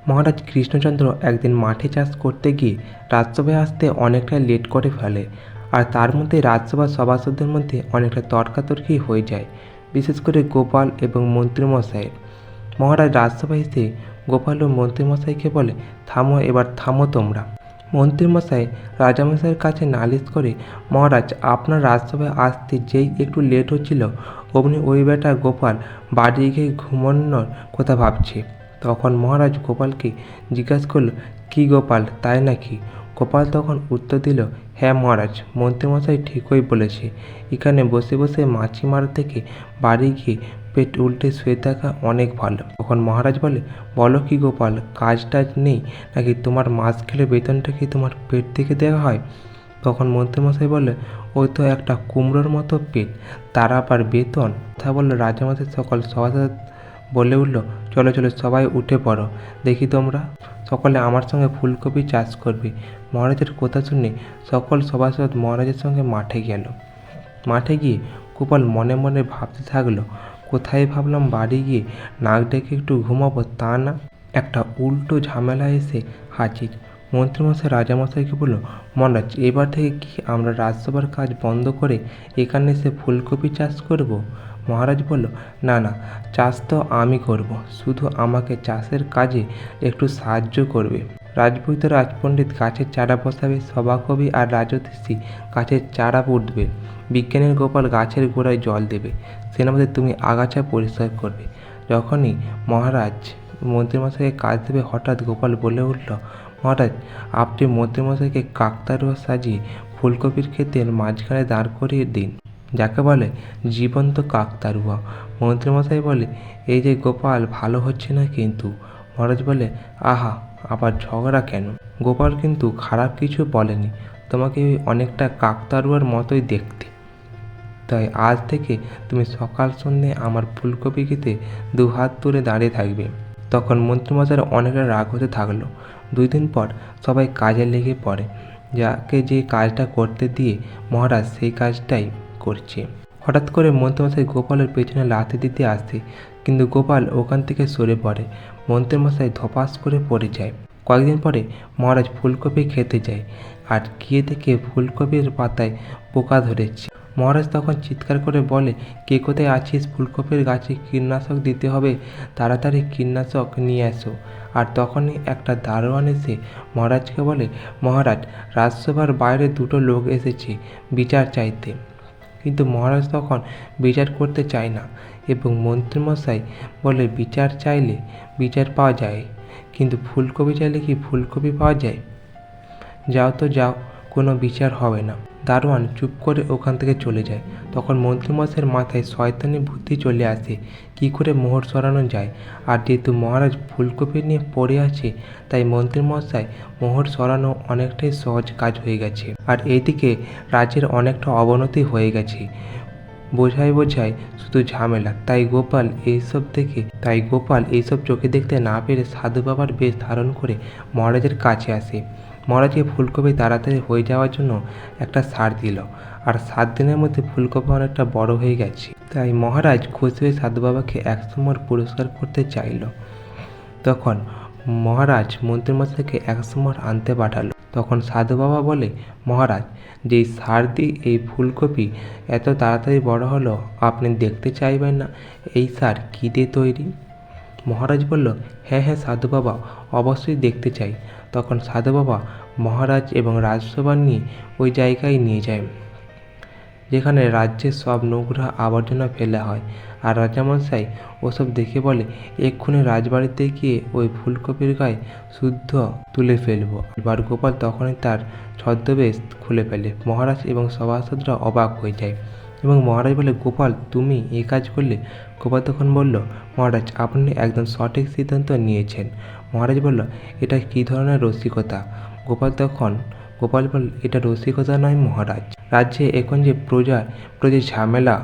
মহারাজ কৃষ্ণচন্দ্র একদিন মাঠে চাষ করতে গিয়ে রাজসভায় আসতে অনেকটা লেট করে ফেলে, আর তার মধ্যে রাজসভার সভাসদদের মধ্যে অনেকটা তর্কাতর্কি হয়ে যায়, বিশেষ করে গোপাল এবং মন্ত্রীমশাইয়ের। মহারাজ রাজসভায় এসে গোপাল ও মন্ত্রীমশাইকে বলে, থামো, এবার থামো তোমরা। মন্ত্রীমশাই রাজামশাইয়ের কাছে নালিশ করে, মহারাজ আপনার রাজসভায় আসতে যেই একটু লেট হচ্ছিল অমনি ওই বেটা গোপাল বাড়ি গিয়ে ঘুমানোর কথা ভাবছে। তখন মহারাজ গোপালকে জিজ্ঞাসা করল, কি গোপাল, তাই নাকি? গোপাল তখন উত্তর দিল, হ্যাঁ মহারাজ, মন্ত্রীমশাই ঠিকই বলেছে, এখানে বসে বসে মাছি মারা থেকে বাড়ি গিয়ে পেট উল্টে শুয়ে থাকা অনেক ভালো। তখন মহারাজ বলে, বলো কি গোপাল, কাজ টাজ নেই নাকি? তোমার মাস খেলে বেতনটা কি তোমার পেট থেকে দেওয়া হয়? তখন মন্ত্রীমশাই বলে, ওই তো একটা কুমড়োর মতো পেট, তার আবার বেতন? কথা বললো রাজামশাই সকল সভাসদ বলে উঠল, চলো চলো সবাই উঠে পড়ো, দেখি তোমরা সকলে আমার সঙ্গে ফুলকপি চাষ করবে। মহারাজের কথা শুনে সকল সভাসদ মহারাজের সঙ্গে মাঠে গেল। মাঠে গিয়ে গোপাল মনে মনে ভাবতে থাকলো, কোথায় ভাবলাম বাড়ি গিয়ে নাক ডেকে একটু ঘুমাবো, তা না, একটা উল্টো ঝামেলা এসে হাজির। মন্ত্রীমশাই রাজামশাইকে বলল, মহারাজ এবার থেকে কি আমরা রাজসভার কাজ বন্ধ করে এখানে এসে ফুলকপি চাষ করব? মহারাজ বলল, না না, চাষ তো আমি করব, শুধু আমাকে চাষের কাজে একটু সাহায্য করবে। রাজপুত রাজপণ্ডিত গাছের চারা বসাবে, সভাকবি আর রাজর্ষি গাছের চারা পুঁতবে, বিজ্ঞানীর গোপাল গাছের গোড়ায় জল দেবে, সেনাপতি তুমি আগাছা পরিষ্কার করবে। যখনই মহারাজ মন্ত্রীমশাইকে কাজ দেবে, হঠাৎ গোপাল বলে উঠল, মহারাজ আপনি মন্ত্রীমশাইকে কাকতাড়ুয়া সাজিয়ে ফুলকপির ক্ষেতের মাঝখানে দাঁড় করিয়ে দিন, যাকে বলে জীবন্ত কাকতাড়ুয়া। মন্ত্রীমশাই বলে, এই যে গোপাল, ভালো হচ্ছে না কিন্তু। মহারাজ বলে, আহা, আবার ঝগড়া কেন? গোপাল কিন্তু খারাপ কিছু বলেনি, তোমাকে অনেকটা কাকতাড়ুয়ার মতোই দেখতে, তাই আজ থেকে তুমি সকাল সন্ধ্যে আমার ফুলকপি খেতে দুহাত তুলে দাঁড়িয়ে থাকবে। তখন মন্ত্রীমশাইয়ের অনেকটা রাগ হতে থাকলো। 2 দিন পর সবাই কাজে লেগে পড়ে। যাকে যে কাজটা করতে দিয়ে মহারাজ সেই কাজটাই করছে। হঠাৎ করে মন্ত্রীমশাই গোপালের পেছনে লাথি দিতে আসে, কিন্তু গোপাল ওখান থেকে সরে পড়ে। মন্ত্রীমশাই ধপাস করে পড়ে যায়। কয়েকদিন পরে মহারাজ ফুলকপি খেতে যায়, আর গিয়ে দেখে ফুলকপির পাতায় পোকা ধরেছে। মহারাজ তখন চিৎকার করে বলে, কে কোথায় আছিস? ফুলকপির গাছে কীটনাশক দিতে হবে, তাড়াতাড়ি কীটনাশক নিয়ে আসো। আর তখনই একটা দারোয়ান এসে মহারাজকে বলে, মহারাজ রাজসভার বাইরে 2টো লোক এসেছে বিচার চাইতে। কিন্তু মহারাজ তখন বিচার করতে চায় না, এবং মন্ত্রীমশাই বলে, বিচার চাইলে বিচার পাওয়া যায়, কিন্তু ফুলকপি চাইলে কি ফুলকপি পাওয়া যায়? যাও তো যাও, কোনো বিচার হবে না। দারোয়ান চুপ করে ওখান থেকে চলে যায়। তখন মন্ত্রীমশাইয়ের মাথায় শয়তানি বুদ্ধি চলে আসে, কি করে মোহর সরানো যায়। আর যেহেতু মহারাজ ফুলকপি নিয়ে পড়ে আছে, তাই মন্ত্রীমশাই মোহর সরানো অনেকটাই সহজ কাজ হয়ে গেছে। আর এইদিকে রাজ্যের অনেকটা অবনতি হয়ে গেছে, বোঝায় বোঝায় শুধু ঝামেলা। তাই গোপাল এইসব চোখে দেখতে না পেরে সাধু বাবার বেশ ধারণ করে মহারাজের কাছে আসে। মহারাজকে ফুলকপি তাড়াতাড়ি হয়ে যাওয়ার জন্য একটা সার দিল, আর 7 দিনের মধ্যে ফুলকপি অনেকটা বড় হয়ে গেছে। তাই মহারাজ খুশি হয়ে সাধু বাবাকে 100 মোহর পুরস্কার করতে চাইল। তখন মহারাজ মন্ত্রীমশাইকে 100 মোহর আনতে পাঠালো। তখন সাধু বাবা বলে, মহারাজ যেই সার দিয়ে এই ফুলকপি এত তাড়াতাড়ি বড় হলো, আপনি দেখতে চাইবেন না এই সার কী দিয়ে তৈরি? মহারাজ বলল, হ্যাঁ হ্যাঁ সাধু বাবা, অবশ্যই দেখতে চাই। তখন সাধু বাবা মহারাজ এবং রাজসভা নিয়ে ওই জায়গায় নিয়ে যায় যেখানে রাজ্যের সব নোংরা আবর্জনা ফেলা হয়। আর রাজামশাই ওসব দেখে বলে, এক্ষুনি রাজবাড়িতে গিয়ে ওই ফুলকপির গায়ে শুদ্ধ তুলে ফেলবো। এবার গোপাল তখনই তার ছদ্মবেশ খুলে ফেলে। মহারাজ এবং সভাসদরা অবাক হয়ে যায়, এবং মহারাজ বলে, গোপাল তুমি এই কাজ করলে? গোপাল তখন বলল, মহারাজ আপনি একদম সঠিক সিদ্ধান্ত নিয়েছেন। মহারাজ বলল, এটা কী ধরনের রসিকতা? গোপাল বলল, এটা রসিকতা নয় মহারাজ, রাজ্যে এখন যে প্রজার ঝামেলা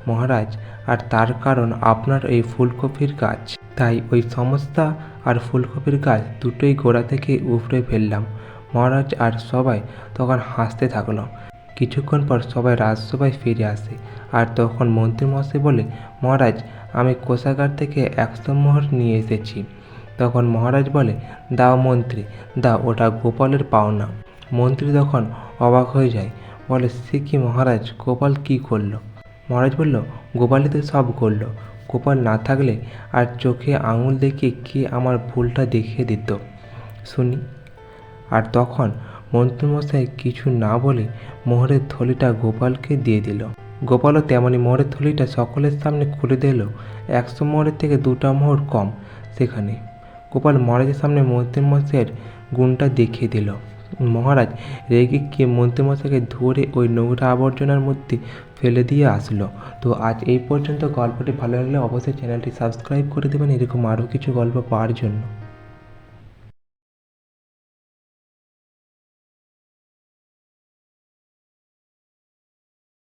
মহারাজ, আর তার কারণ আপনার এই ফুলকপির গাছ। তাই ওই সমস্যা আর ফুলকপির গাছ দুটোই গোড়া থেকে উপড়ে ফেললাম। মহারাজ আর সবাই তখন হাসতে থাকলো। কিছুক্ষণ পর সবাই রাজসভায় ফিরে আসে, আর তখন মন্ত্রীমশাই বলে, মহারাজ আমি কোষাগার থেকে 100 মোহর নিয়ে এসেছি। তখন মহারাজ বলে, দাও মন্ত্রী দাও, ওটা গোপালের পাওনা। মন্ত্রী তখন অবাক হয়ে যায়, বলে, সে কি মহারাজ, গোপাল কি করলো? মহারাজ বলল, গোপালই তো সব করলো। গোপাল না থাকলে আর চোখে আঙুল দেখিয়ে কে আমার ভুলটা দেখিয়ে দিত শুনি। আর তখন মন্ত্রীমশাই কিছু না বলে মোহরের থলিটা গোপালকে দিয়ে দিল। গোপালও তেমনি মোহরের থলিটা সকলের সামনে খুলে দিল। 100 মোহরের থেকে 2টা মোহর কম সেখানে। গোপাল মহারাজের সামনে মন্ত্রীমশাইয়ের গুণটা দেখিয়ে দিল। মহারাজ রেগে গিয়ে মন্ত্রীমশাইকে ধরে ওই নোংরা আবর্জনার মধ্যে ফেলে দিয়ে আসলো। তো আজ এই পর্যন্ত। গল্পটি ভালো লাগলে অবশ্যই চ্যানেলটি সাবস্ক্রাইব করে দেবেন এরকম আরও কিছু গল্প পাওয়ার জন্য।